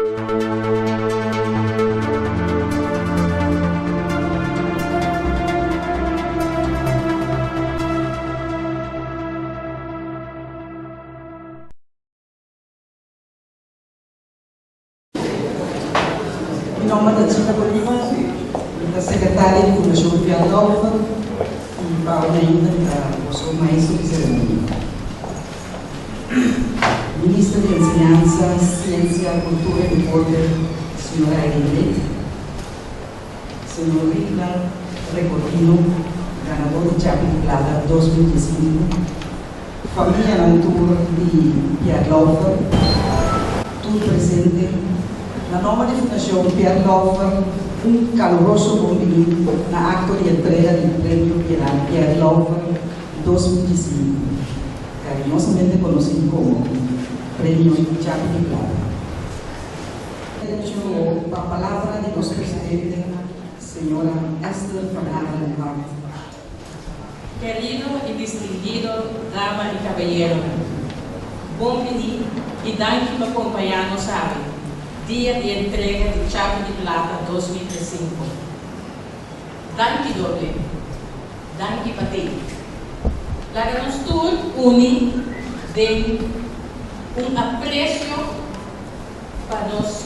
In nome da Gina Bolima, da segretaria di Fondazione Pierdolf, e paramento da suo maestro di ceremonia. Ministro di Insegnanza, Scienza, Cultura e Deporte, signora Egli, signor Rita Recordino, ganador di Chapi di Plata 2015, famiglia Nantur di Pierdolf, tu presente. La nome di Fondazione Pierdolf, un caloroso convito na acto di entrega del premio Pierdolf 2015, cariñosamente conocido como Premio Chapi di Plata. La palabra de nuestro presidente, señora Esther Fernández. Querido y distinguido dama y caballero, bom pedir y danke por acompañarnos hoy. Dia de entrega do Chapi de Plata 2005. Danke doble, danke patei. La nos une de apreço para nos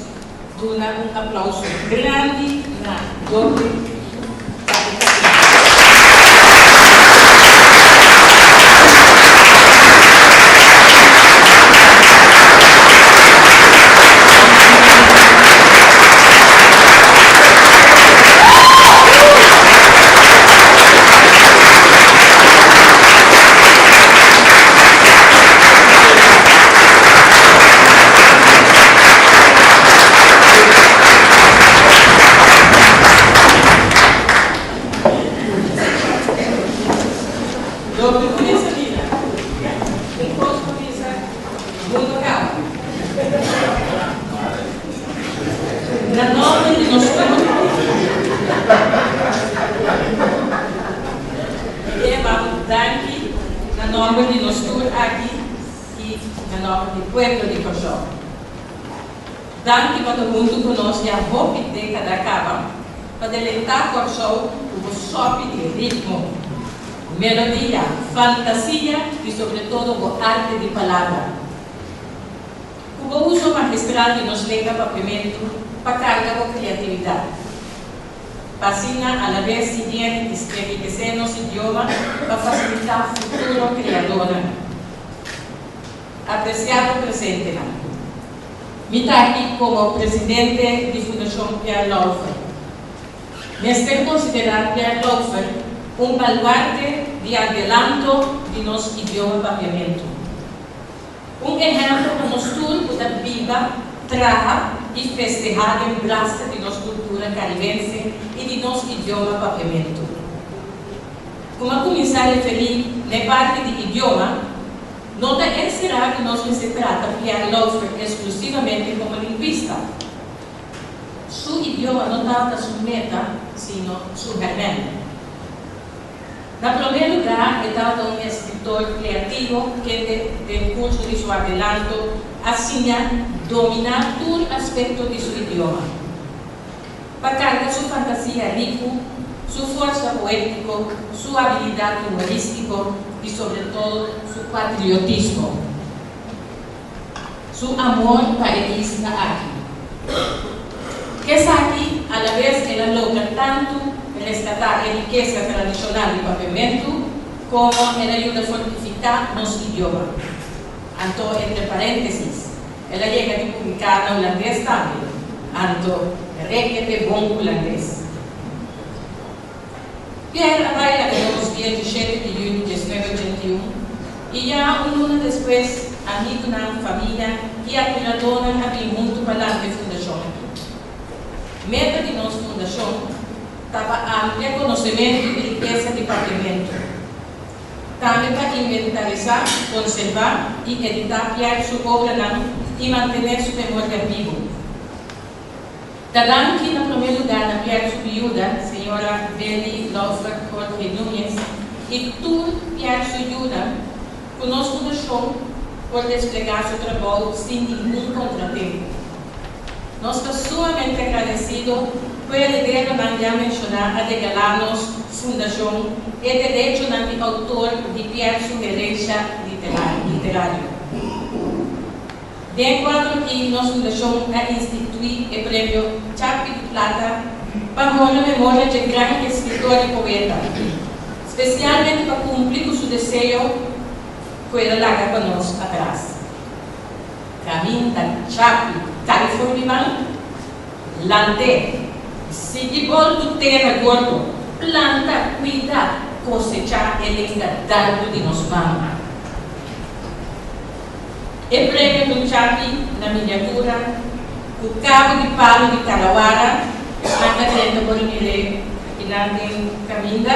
dar aplauso grande na doble. Danke para junto conosco a roupa de cada cava para deleitar o show o shopping de ritmo, melodia, fantasia e sobretudo o arte de palavra. O uso magistral que nos lega papiamento para carga a criatividade. Fascina a la vez siguiente enriquecer nosso idioma para facilitar o futuro criador. Apreciado presente. Me está aqui como presidente de Fundação Pierdolf. Me estou considerando Pierdolf baluarte de adelanto de nosso idioma papiamento. Exemplo para nós todos poder viva, trabalhar e festejar a lembrança de nossa cultura caribense e de nosso idioma papiamento. Como a comissária referi na parte de idioma, não será que nós se trata de Pierdolf exclusivamente como linguista. Seu idioma não trata sua meta, sino seu germen. Na primeiro lugar, é dado um escritor criativo que, no curso de seu adelanto, assina dominar todo aspecto de seu idioma. Para carregar sua fantasia rica, sua força poética, sua habilidade humorística e, sobretudo, seu patriotismo. Seu amor para a isla aqui. Que está aqui, a la vez, ela logra tanto resgatar a riqueza tradicional de papiamento, como ela ajuda a fortificar nosso idioma. Então, entre parênteses, ela chega a publicar no holandês também. Então, requete bom holandês. Pierre trabalha nos dias 17 de junho de 1981 e já um ano depois, amigo na família e a cuidadora abriu muito para a fundação. Meta de nossa fundação estava a reconhecimento e riqueza de papiamento. Também para inventarizar, conservar e editar sua obra e manter sua memória viva. Dadam que, no primeiro lugar, na sua viúva, senhora Beli Laufra Jorge Núñez, e tudo sua ajuda, conosco no show, por desplegar seu trabalho sem nenhum contratempo. Nós estamos sumamente agradecidos por ele ter já mencionado a regalarnos Fundação e direito de autor de Pierre Sugerência Literário. De acordo que nossa Fundação a instituir o prêmio Chapi de Plata para honrar a memória de grande escritor e poeta, especialmente para cumprir com seu desejo que ele larga para nós atrás. Caminho da Chapi, Califórnia, Lante, se de volta terra gordo, planta, cuida, cosechar e engadado de nos manos. E prêmio do Chapi na miniatura, o cabo de palo de Tarawara, a cadente por ele, que não tem caminho,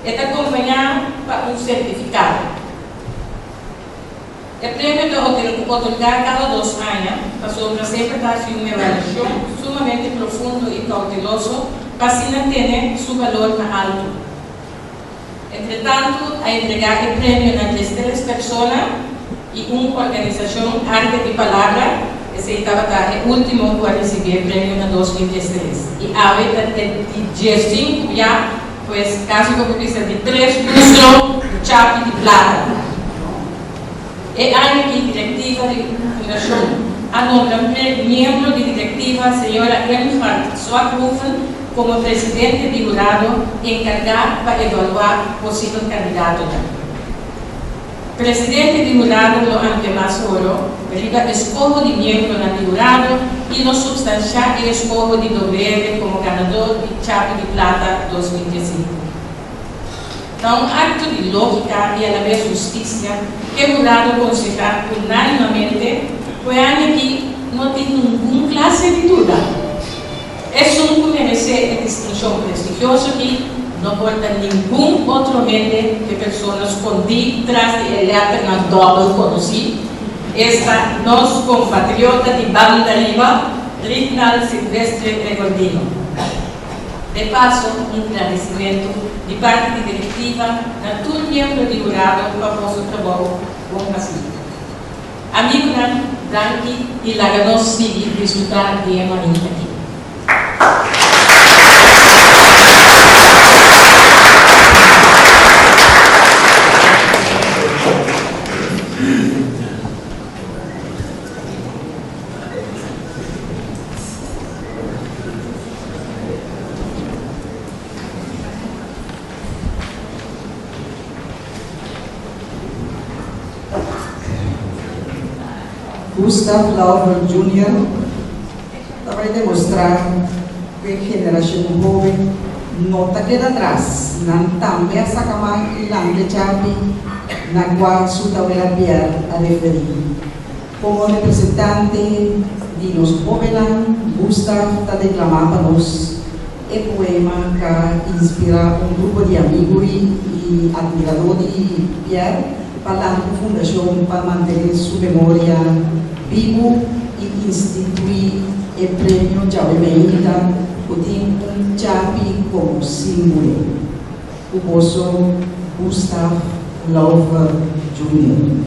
é acompanhado para um certificado. O prêmio do otorgar cada 2 anos, passou para sempre dar uma avaliação sumamente profundo e cauteloso para se manter seu valor na alto. Entretanto, a entregar o prêmio a 3 pessoas e uma organização Arte de Palavra, esse estava o último a receber o prêmio em 2016. E agora, de dia 5 já, pois, caso que precisa de 3 lustros de Chapi de Plata. E a diretiva de Fundação a nombra membro de diretiva a senhora Earnhardt Swakhoven como presidente de jurado encargado para evaluar possível candidato. Presidente de jurado no Antemas Oro, riba escojo de membro na jurado e no substanciar e escojo de Dover como ganador de Chapi de Plata 2015. Então, acto de lógica e a la vez justiça, que o jurado aconselha unanimemente, foi que não tem nenhuma classe de dúvida. É um merecer de distinção prestigiosa que não pode nenhum outro mente de pessoas escondidas atrás de ele na doble conhecido. Esta nosso compatriota de Banda Riva, Ritnal Silvestre Regordino. De passo, um agradecimento de parte da diretiva a todo membro de jurado para o vosso trabalho com Pacífico. Amigo Danke e Laganos Sigui desfrutar de Emma aqui. Gustav Laufer Jr. vai demonstrar que a geração jovem não está queda atrás, não também a sacar e não Chapi, na qual sua terapia a referir. Como representante de nos jovens, Gustav está declamando para nós o poema que inspira grupo de amigos e admiradores de Pierre, falando da Fundação para manter sua memória vivo e instituir o prêmio Chapi o tempo Chapi como símbolo. O moço Gustav Laufer Jr.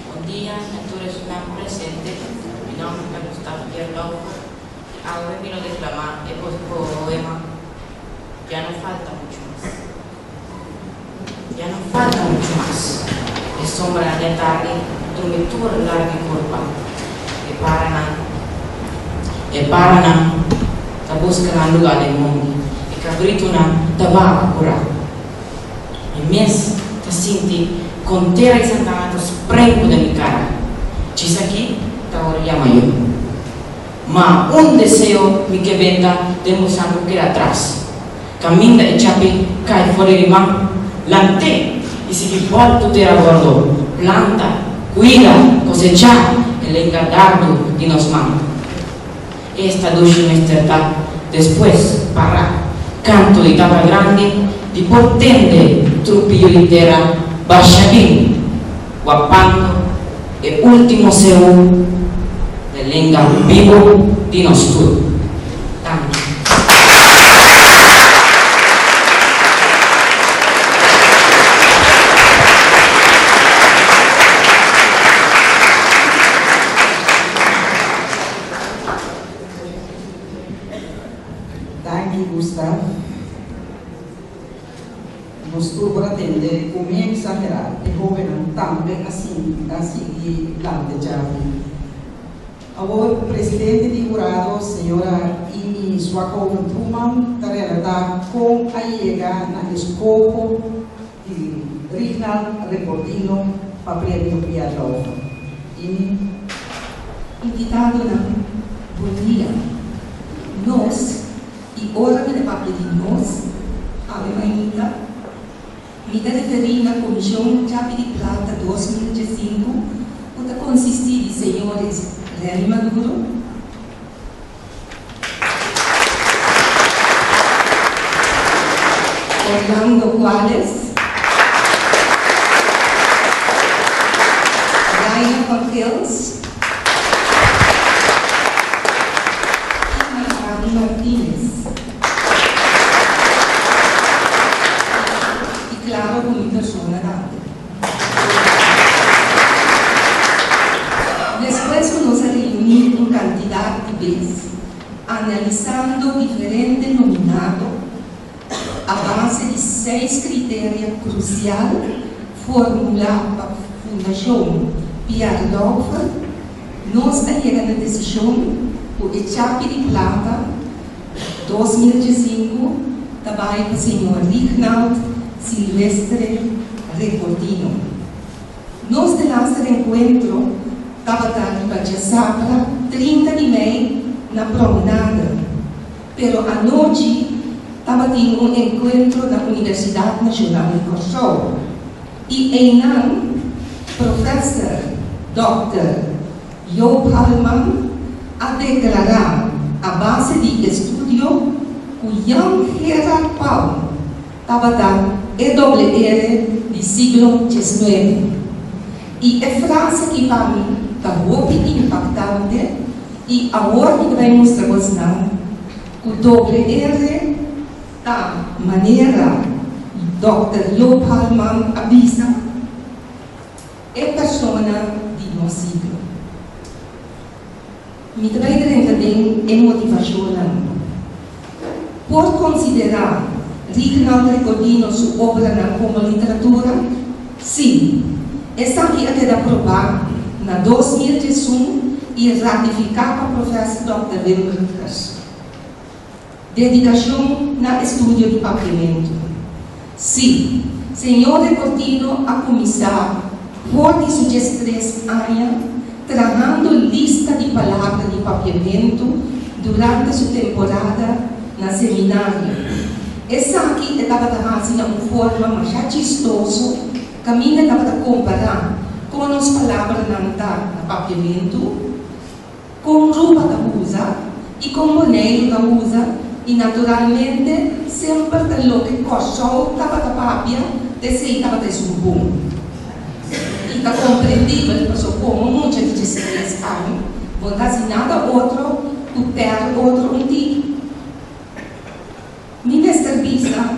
Bom dia a todos que estão presentes. Meu nome é Gustav Laufer. Ahora vino a declamar el poema Ya no falta mucho más. Ya no falta mucho más. Es sombra de tarde, dormitura larga y curva. E Paraná está buscando lugar del mundo. E cabrito está va a curar. E mês está sinti con terra e santana esprego de mi cara. Chis aqui está orilla maior. Ma un deseo mi que venda demostrando que era atrás. Caminda e Chapi cai fuori di mano. Lante e si volto terra gordo. Planta, cuida, cosechar el encargado de nos manda. Esta luce nuestra después para canto de tapa grande di potente truppillo di terra baixadinho, guapando e ultimo seu lenga vivo di nostro. Tanto. nos turba atender como é exagerado, e jovem também assim lá de Javi. O presidente de jurado, senhora Amy Swakov Truman, está com a chegada na escopo de Rinald Recordino para o prêmio Pierre Laufer. Invitado bom dia. Nós, e ora me para pedir nós, ainda, me referir na Comissão Chave de Plata 2015, que consistir de senhores Reni Maduro, Orlando Juárez, Ryan Paquels, Martínez. E claro, como persona grande. Después nos reunimos en cantidad de veces, analizando diferentes nominados a base de 6 critérios cruciales formulados para a Fundação Pierre Laufer. Nós chegamos a decisão o Chave de Plata 2015 também para o senhor Rinald Silvestre Recordino. Nós de nosso encontro estava para Safra 30 de maio na promenada, pero à noite estava tendo um encontro na Universidade Nacional de Kosovo e Einan, professor Dr. Joop Halman, a declarar a base de estudo que Jan Gerard Palm estava dando EWR do século XIX. E a frase que para mim está muito impactante e a ordem que vai mostrar que o WR da maneira Dr. Joop Halman avisa é persona de nosso século. Me trabalho também em motivação. Por considerar Rinald Recordino sua obra como literatura, sim, esta aqui até aprovar na 2011 e ratificar para o professor Dr. Wim Rutgers. Dedicação no estudo de papiamento. Sim, senhor Recordino a começar por 13 anos trabalhando lista de palavras de papiamento durante sua temporada na seminário. Essa aqui estava assim de uma forma mais chistosa, que a minha estava a comparar com as palavras no papiamento, com roupa que usa e com boneco que usa, e naturalmente sempre o que coçou estava a papia, desse estava a um bom. E está compreendível, porque como muitas de 16 anos, vão dar nada outro, o ter outro dia. Minha entrevista,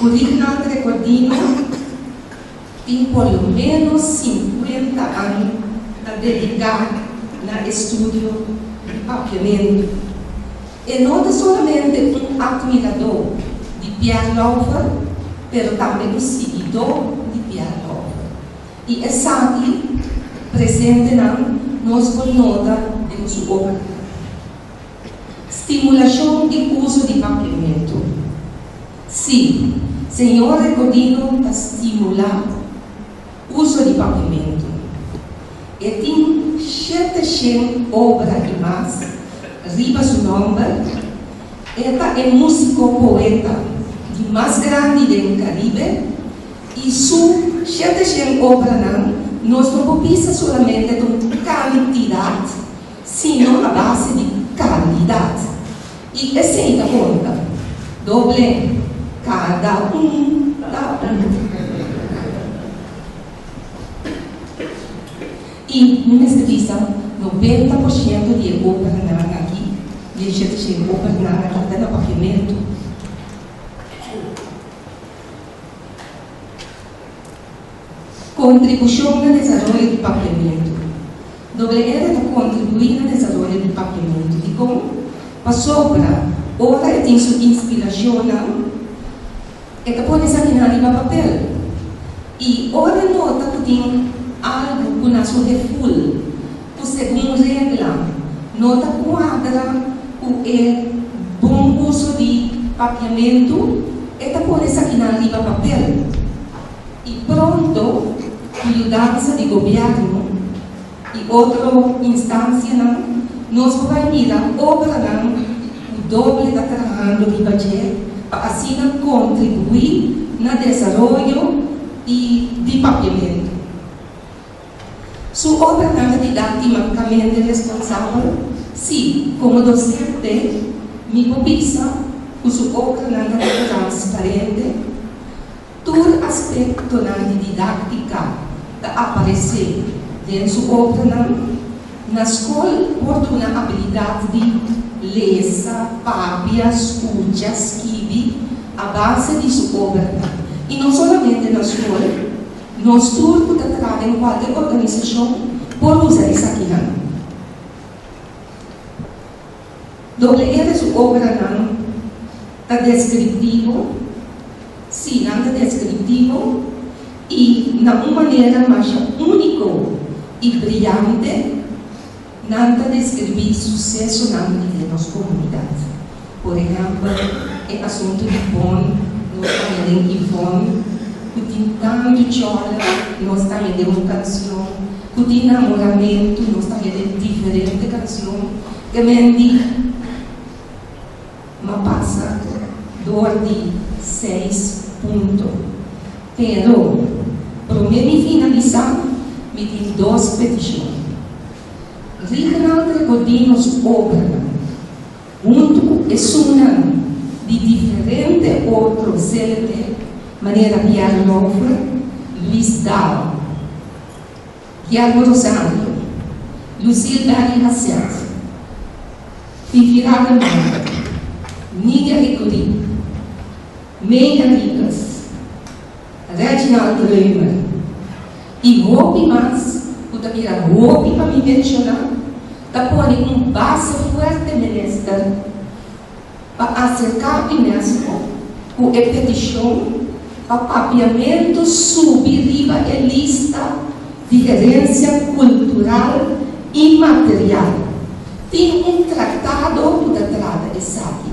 o Rinald Recordino tem pelo menos 50 anos a dedicar no estudo de papiamento. E não é somente um admirador de Pierre Laufer, mas também um seguidor de Pierre Laufer. E essa aqui, presente nós por nota de sua obra. Estimulação de uso de papiamento. Sim, senhor Recordino está estimulando o uso de papiamento. E tem 700 obras e mais, riba seu nome. Esta é músico poeta de mais grande do Caribe. E sua 700 obras nós não podemos solamente de quantidade, sino a base de qualidade. E assim é a conta. Doble, cada um dá E nesta visão, 90% de obras aqui, de 700 obras aqui no papiamento. Contribuição no desenvolvimento do papiamento. WR contribuir no desenvolvimento do papiamento. E como a sobra, ora tem sua inspiração esta pode ser aqui na papel. E ora nota que tem algo que na sua full, que segundo regla, nota quadra que é bom uso de papiamento, esta pode ser aqui na papel. E pronto, mudança de governo e outra instância, nós vamos mirar obra o doble da trabalho de budget para assim contribuir no desenvolvimento e de papiamento. Sua obra não é didaticamente responsável, se, como docente, me propisa que sua obra não é transparente, todo aspecto de didática que aparece dentro de sua obra, na escola, por uma habilidade de ler, papia, escuta, escrever, a base de sua obra. E não somente na escola, nós tudo que trabalhamos em qualquer organização, por usar isso aqui. Doble sua obra está descritivo, sim, não está descritivo, e de uma maneira mais única e brilhante, não está descrever sucesso na nossa comunidade. Por exemplo, é assunto de bom, nós também temos fome, que tem tanto chora, nós também temos uma canção, que tem namoramento, nós também temos diferente canção, que me diz, mas passa dor de 6 pontos. Pero, para me finalizar, me tem 2 petições. Regional Recordinhos obra, junto é uma de diferente outro CLT, maneira Pierre Louvre, Luiz Dal, Guilherme Rosário, Lucille Dari Hasset, Vivirada Mara, Nídia Ricuri, Meia Ricas, Reginald Reimer, e Hope mais, o da mira Hope para me mencionar, da pôr base forte minister para acercar o Unesco com a petição para papiamento subir a lista de herência cultural imaterial. Tem tratado da trada exato,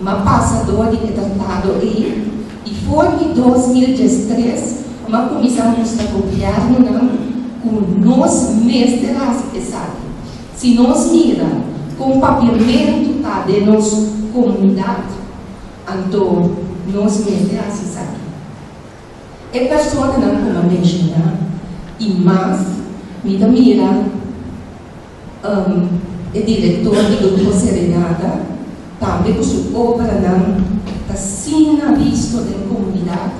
mas passador de tratado e foi em 2013 uma comissão do governo com nós mestres exato. Se nós miramos com o papiamento de nossa comunidade, então nós mestres exato. É pessoa que não como mencionar, e mais, me mira, é diretor do Grupo Serenata, também com sua obra está sendo visto na comunidade.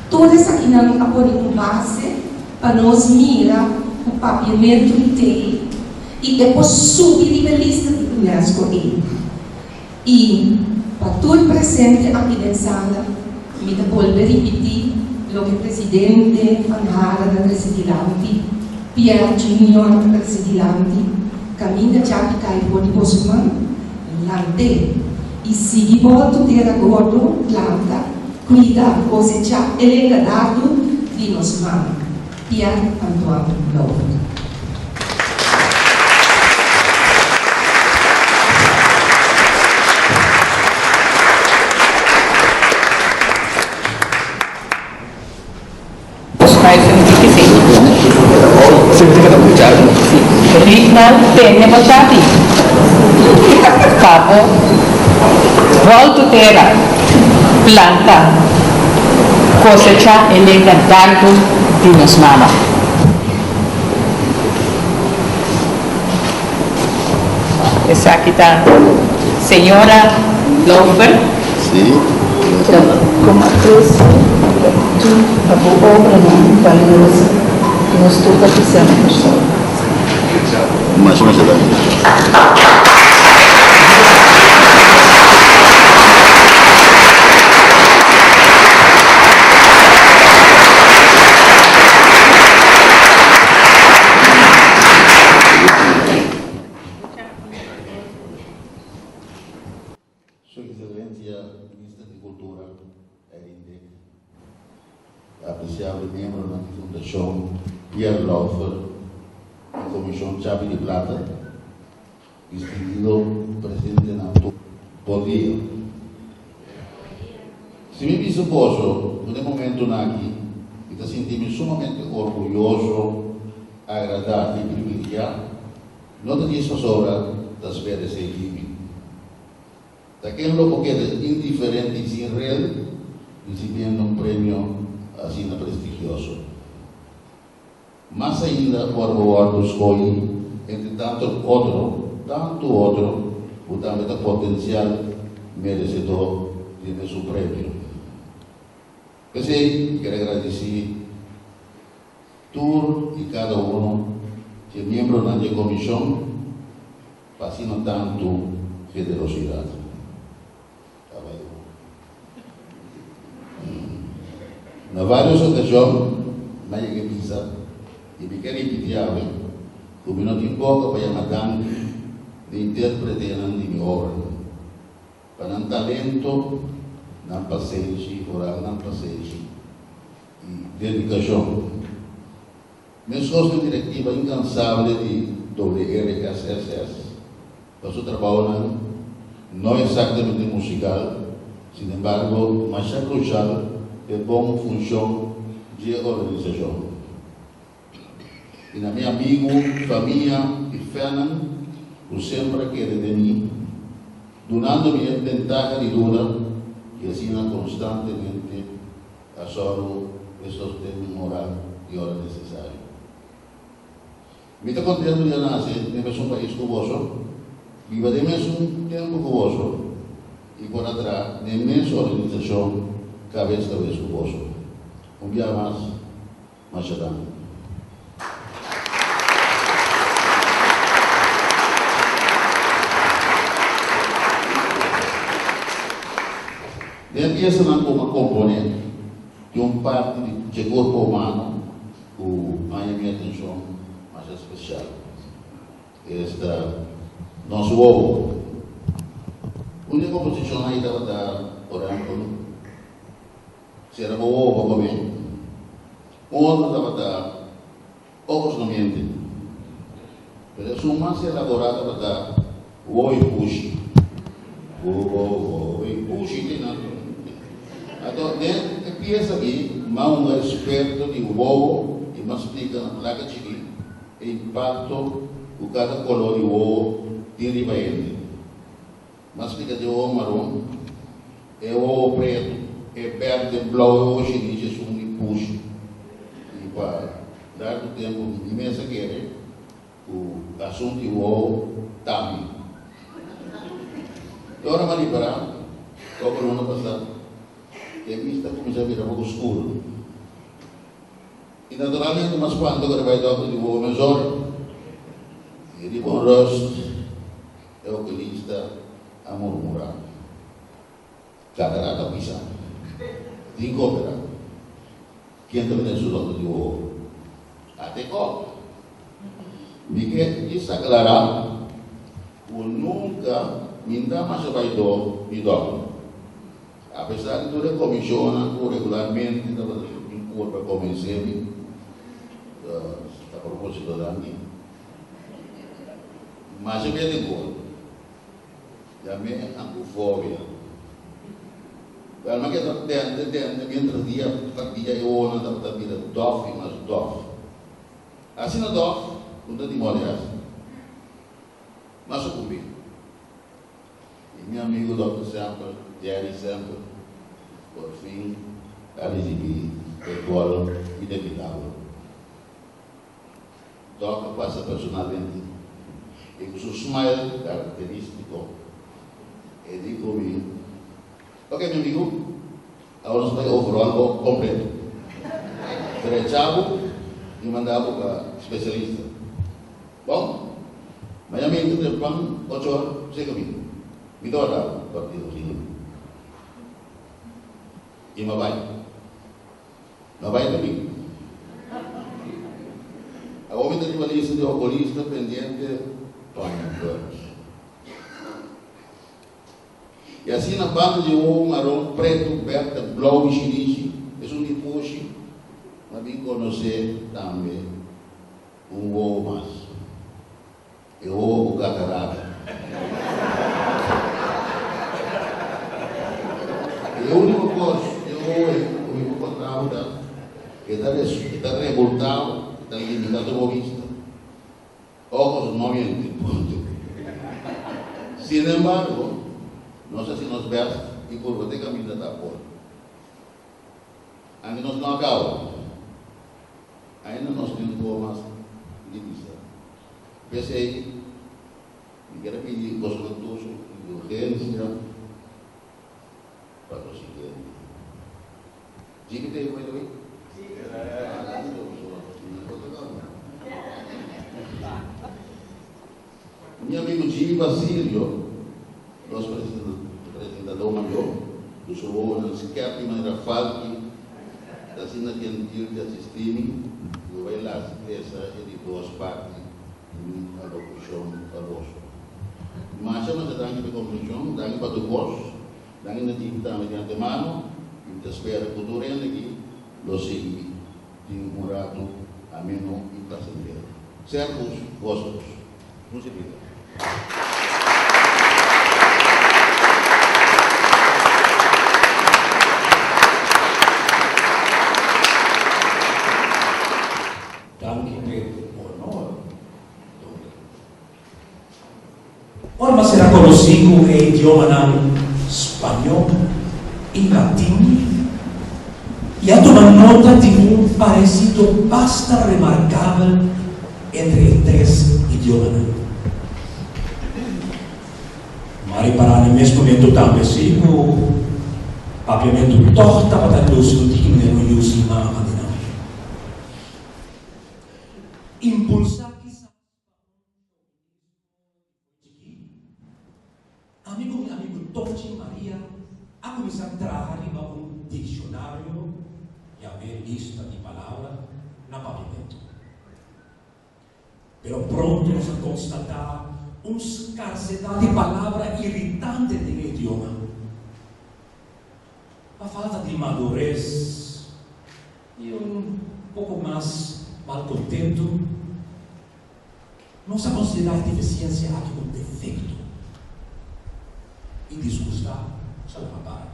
Todas aqui não apoiam com base para nós mirar o papiamento que tem e depois subir a lista de Unesco. E para todo presente aqui na sala, me vou repetir o que o presidente Fanhara da presidente, Pierre Junior da presidente, Caminha Jacques por Bosman, Lante, e se volta ter agora planta, cuida, cosechar, legado de nosso mãe, Pierre Antoine Louvre. Regional tenne votati. Capo, volto terra, planta, cosecha e legado de nos mama. Essa aqui está senhora Louvre. Sim. Como atriz, a boa obra não valiosa que nos toca fizemos. Mais ou menos. Sua Excelência, Ministra de Cultura, Erinde. apreciável membro da Fundação Pierre Laufer e Comissão Chave de Plata, distinguido presidente na bom dia. Se me diz posso, no momento aqui, eu senti-me sumamente orgulhoso, agradado e privilegiado, não te diz sobre das veras equipe. Daquele local que é indiferente e sem real, recebendo um prêmio assim prestigioso. Mas ainda, por o escolhi, entre tanto outro, o também tem potencial merecedor de seu prêmio. Eu quero agradecer tudo e cada que é membro da minha comissão, fazendo tanto generosidade. Na várias ocasiões, na minha visa, e me quero repetir, como não tem pouco para chamar de interpretar de minha obra, para um talento, não paciência, orar, não paciência, e dedicação. Minha sócia diretiva incansável de WRSS, nosso trabalho não é exatamente musical, sin embargo, mas é crucial é bom função de organização. E na minha amigo, família e Fernando, eu sempre quero de mim, donando-me a ventaja de dura, que assina constantemente a solo e sustento moral e hora necessário. Me está contando de nascer, de um país cuboso, viva de mesmo tempo cuboso, e por atrás, de mesma organização, cabeça cuboso. Um dia mais, Machadão. Dentro dessa como componente de parte de corpo humano, a minha atenção mais especial. Esta nosso ovo. A única composição aí estava orando, se era o ovo comer. Outro estava ovos no mente. Mas a sua mais elaborada estava o ovo e puxi. O e puxi tem nada. Então, pensa aqui, mas um experto de ovo e me explica na placa de aqui o impacto que cada color de ovo tem para ele. Mas explica de ovo marrom, é ovo preto, é verde, é blau, é ovo chinês, é um puxo. E para dar o tempo imenso que é, o assunto de ovo também. Agora, mas liberar, como no ano passado, que a vista começa a virar um pouco escuro. E naturalmente, mas quando agora vai dar de boa mesura, e de bom rosto, é o que ele está a murmurar. Catarata pisar. Tem cooperar. Quem também tem sua de boa. Até copa. Porque isso aclarar, o nunca me dá mais vai do e do. Apesar de tudo comissões regularmente em curva comecei a propósito da minha, mas eu me lembro, já me angufóbia. Mas que dentro dia eu não estava vendo dof, mas dof. Assim não dof, não tem memória. Mas eu cumpri. E meu amigo Dr. Sample, Jerry Sample, por fim, a receber o inevitável. Doc passa personalmente e com seu smile característico, e digo comigo, ok, meu amigo, agora nós vamos overall completo. Trechavo e mandava para especialista. Bom, mas a minha interpretação, 8 horas, sei comigo. Me dá a partido assim. E não vai também. A homem de uma lista de oculista pendente, Tonho. E assim na banda de ovo marrom, preto, verde, blau e xerixe, é um dipuxo, Mas conhecer também um ovo mais. É o ovo catarata. É a única coisa que eu me encontrava que está revoltado, está limitado a vista. Ojos no mienten, punto. Sin embargo, no sé si nos veas y por qué camino está por. Ainda nos não acaba. Ainda nós temos más de vista. Pensei, me quero pedir aos doutores de urgência para o seguinte. Diga que tem mais aí? Meu amigo Jimmy Basílio, nosso apresentador maior, do show, não se quer de maneira falsa, da cena gentil de assistir, eu vou lá, essa é de duas partes, a locução a voz. Mas eu não sei dar de conclusão, dar para o voz, dar de atividade de antemano, e espero que o durante aqui, lo segui, de morado, ameno e prazeroso. Servos vossos. Música. Orma será conocido el idioma español y latín y a tomar nota de un parecido bastante remarcable entre tres idiomas. Mari para el mesmo momento também sim o papiamento torta para dar luz no digno e no uso mama de nós. Impulsar amigo Tochi Maria a começar a trabalhar um dicionário e a ver lista de palavras na papiamento. Pero pronto nós a constatar uma escassez de palavras irritante no idioma. A falta de madurez e pouco mais malcontento, nós a considerar a deficiência aqui como defeito e desgustar, só leva para.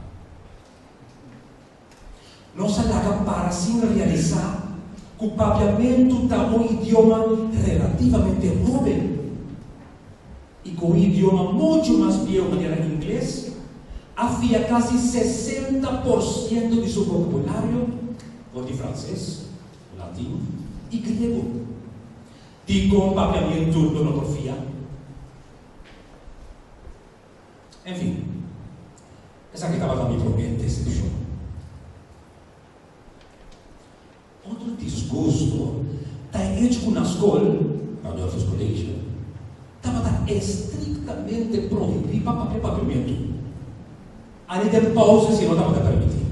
Nós a para sem realizar que o papiamento está um idioma relativamente jovem e com um idioma muito mais velho maneira inglês, havia quase 60% de seu vocabulário ou de francês, latim e grego. De com papiamento de ortografia. Enfim, essa que estava também prometendo esse show. Outro desgosto está hecho com a escola, na nossa colégio, estava estritamente proibido para papiamento. Ali de pausa se não estava permitido.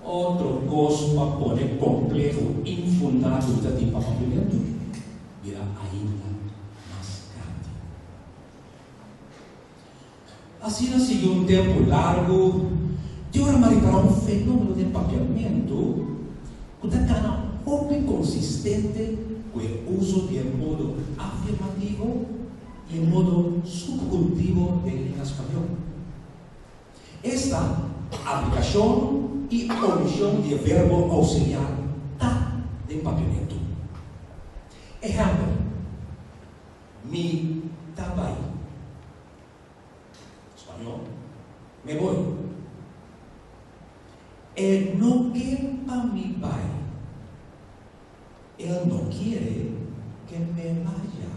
Outro gosto para poder complexo, infundado de papiamento, virá ainda mais grande. Assim, seguiu um tempo largo, de hora para um fenômeno de papiamento que está pouco inconsistente com o uso de modo afirmativo e modo subjuntivo da língua espanhola. Esta aplicação e omissão de verbo auxiliar está de papiamento. Exemplo, me vai. Espanhol, me voy. Él no quiere para mi pai. Él no quiere que me vaya.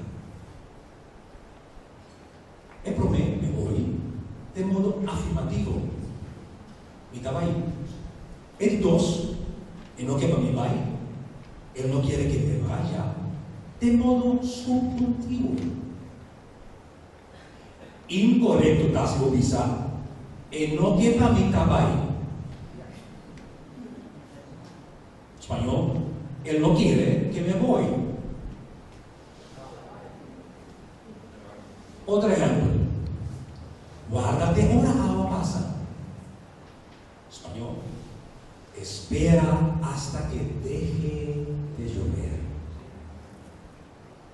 É para mim, me voy, de modo afirmativo. Me vai. El dos, él no quiere para mi pai. Él no quiere que me vaya, de modo subjuntivo. Incorrecto, está se obvisar. Él no quiere para mi pai. Espanhol, ele não quer que me voy. Outro exemplo. Guarda-te, ahora a agua pasa. Espanhol. Espera hasta que deje de llover.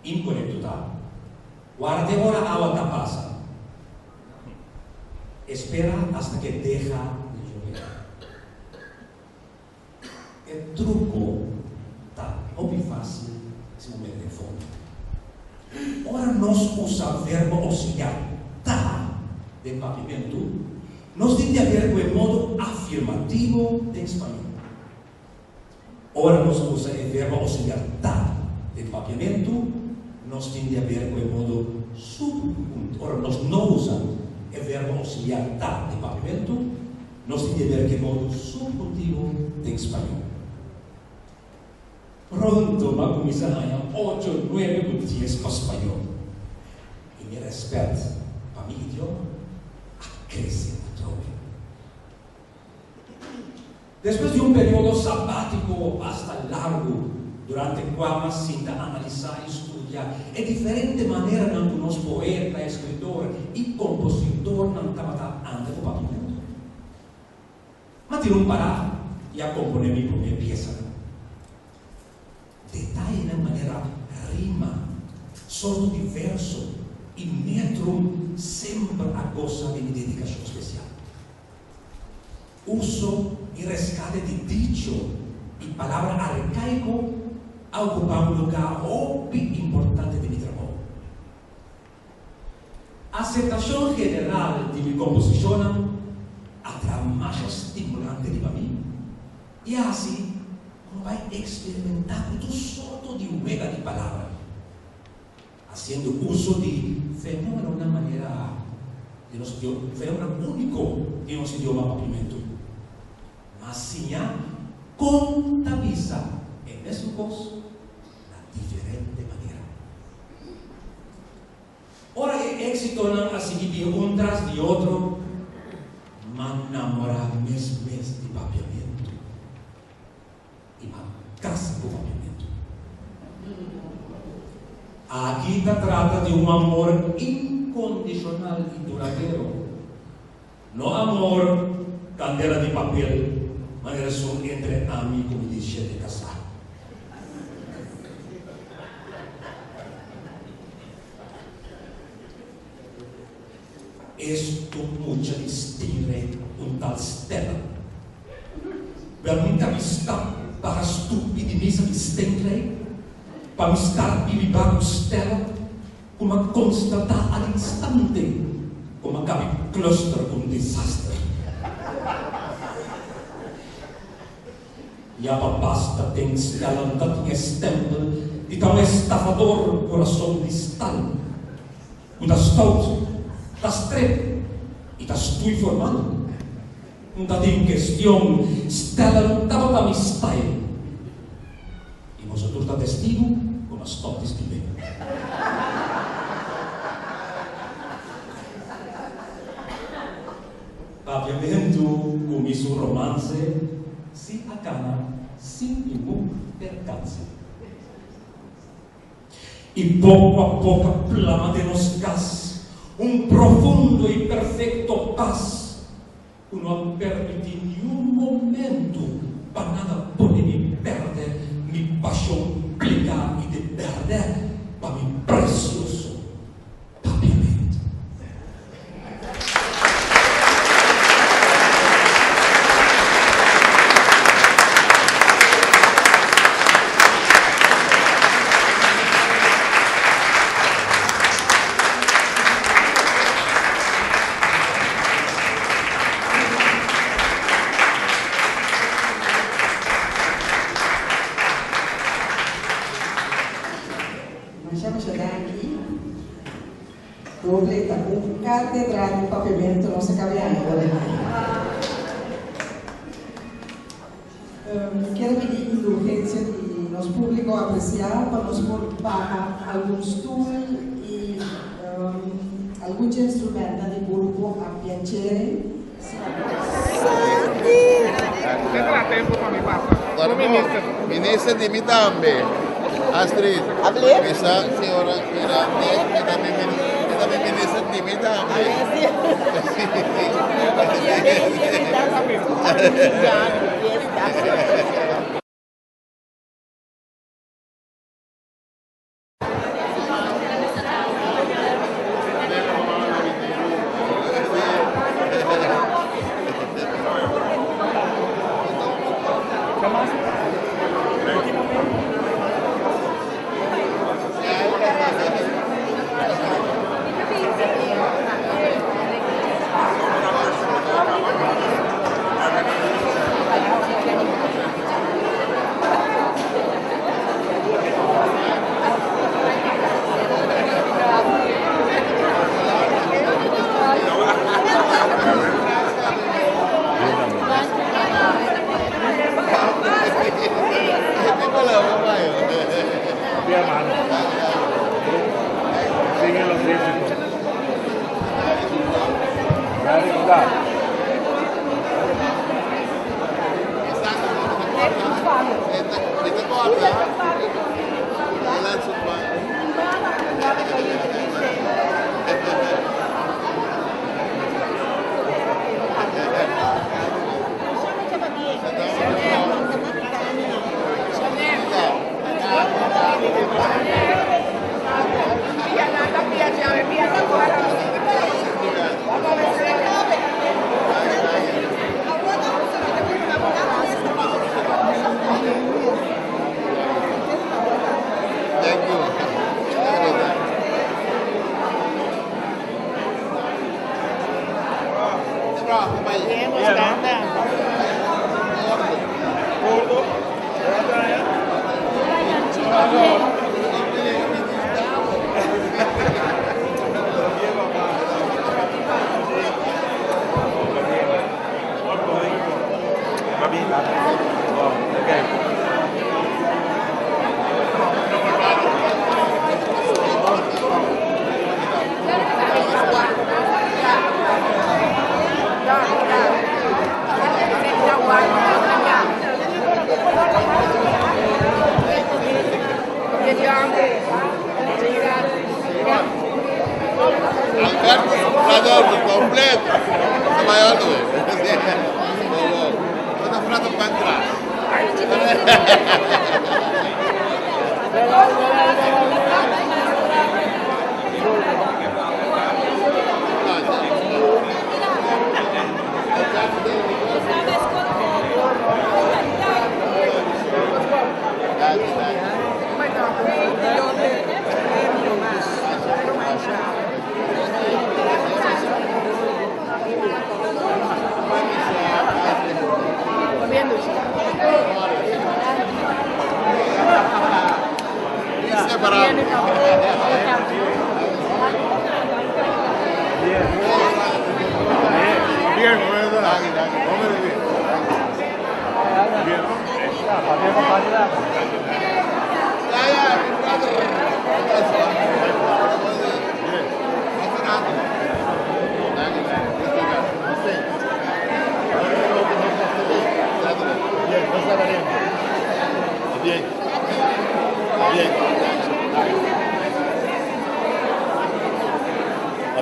Incorrecto, tá? Guarde ora agua pasa. Espera hasta que deja de llover. El truco está muy fácil si me de fondo. Ahora nos usa el verbo auxiliar ta de papiamento. Nos tiene a ver con el modo afirmativo de español. Ahora nos usa el verbo auxiliar ta de papiamento. Nos tiene a ver con el modo subjuntivo. Ahora nos no usan el verbo auxiliar ta de papiamento. Nos tiene a ver con el modo subjuntivo de español. Pronto va a comenzar a 8, 9 o 10 para español. Y mi respeto para mi idioma a crecer. Después de un periodo sabático bastante largo, durante el cual sinta analizar y estudiar de diferente manera en algunos poeta, escritor y compositor no estaban antes del papiamento. Mas tiré un parado y a componer mi primera pieza. Detalle de manera rima, solo diverso y metro siempre a goza de mi dedicación especial. Uso y rescate de dicho y palabra arcaico a ocupar un lugar muy importante de mi trabajo. Aceptación general de mi composición atrae más estimulante de mí y así uno va a experimentar tu sorto de juega de palabra, haciendo uso de fenómeno de una manera de nuestro fenómeno único de nuestro idioma papiamento. Mas sim contabiliza en mesmo voz la diferente manera. Ora el éxito não a seguir de um tras de outro, mas namorar mes de papiamento e uma casa com papiamento. Aqui se trata de amor incondicional e duradouro. No amor candeira de papel, mas só entre amigos, como diz de casar. Esto mucha distingue tal Stella. Veramente amistad para stupidiniza di Stengley, para estar viviendo Stella, como constatar al instante, como cabe cluster un desastre. E a basta tem Stella dat tinha stempel de tal estafador coração de stal. Und das stout, das trep e das tu informando. Und dat in questão Stella estava para mi style. E nós outros da testigo como as top estive. Papiamento com isso romance se acaba sem nenhum percance. E pouco a pouco plama de nos gas, profundo e perfeito paz, não permite nenhum momento para nada poder me perder, me paixão plicar e de perder para me precioso papiamento. Completa catedral de papiamento não se cabe ainda. Quero pedir indulgência de nosso público apreciar para nos para alguns tool e alguns instrumentos de grupo a piacere. Tendrá tempo para me passar. Ministra di Mitambe, Astrid. Questa signora era ministra di Mitambe. Sì.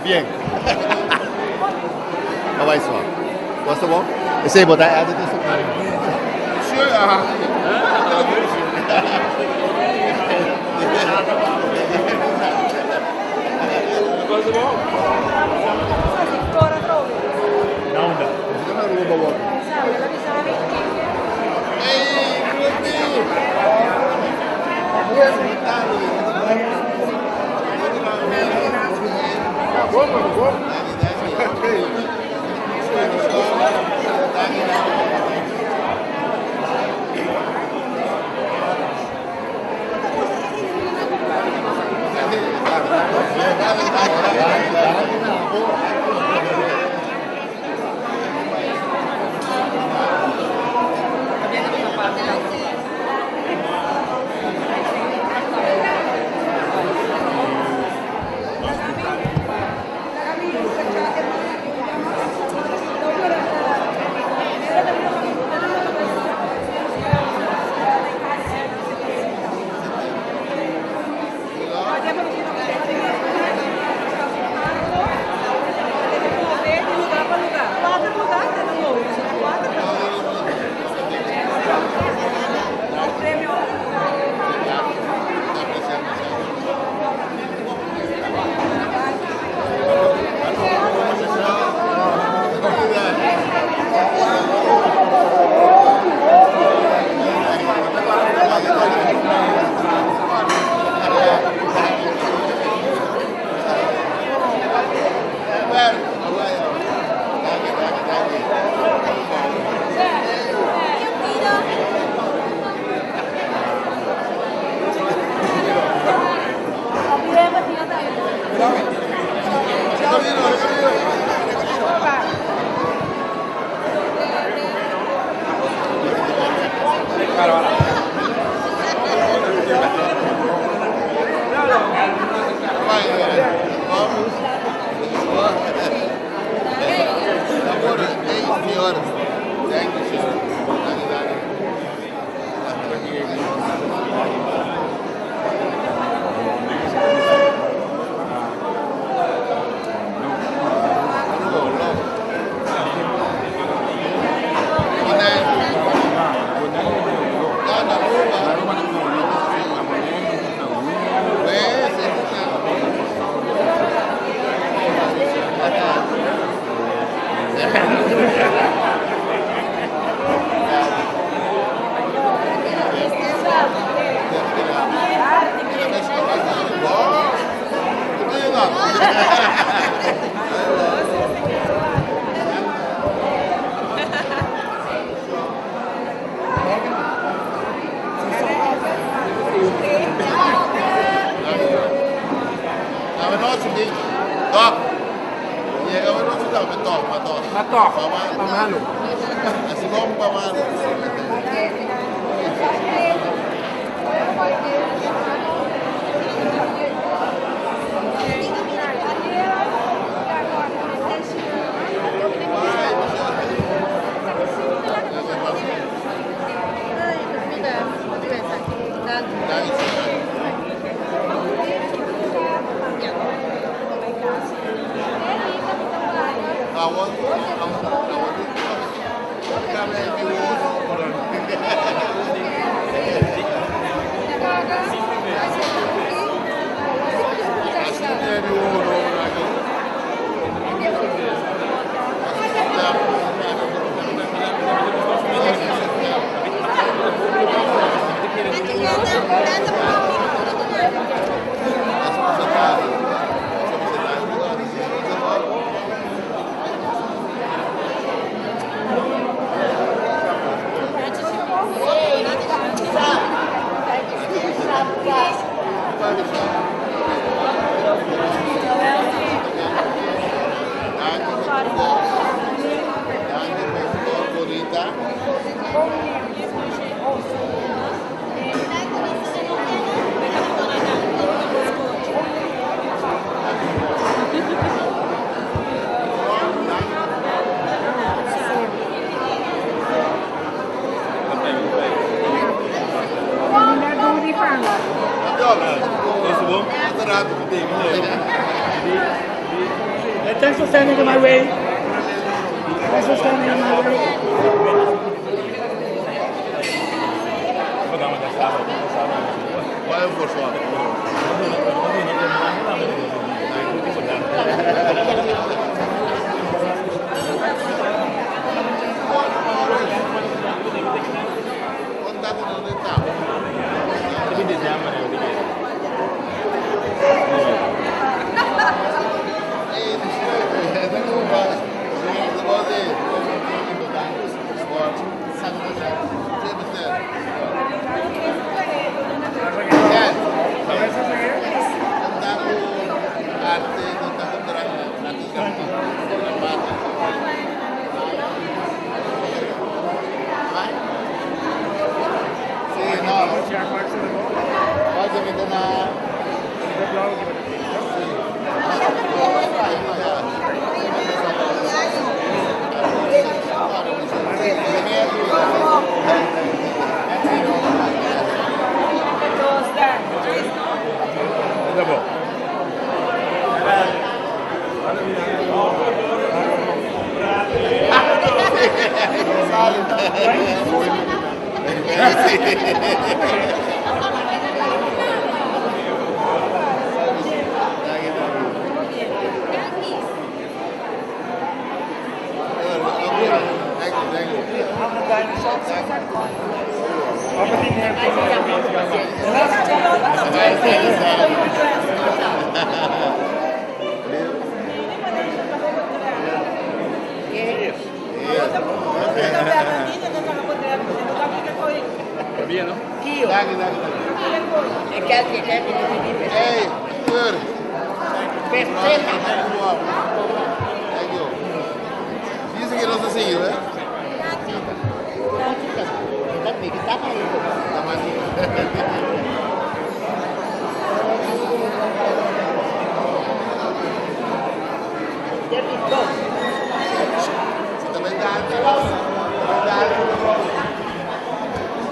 Bien. How about this one? What's the one? Say what I added this. Sure. Thanks for standing in my way. Thanks for standing in my way.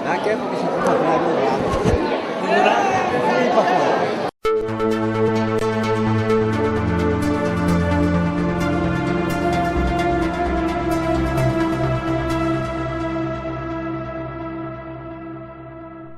Anche perché si può fare una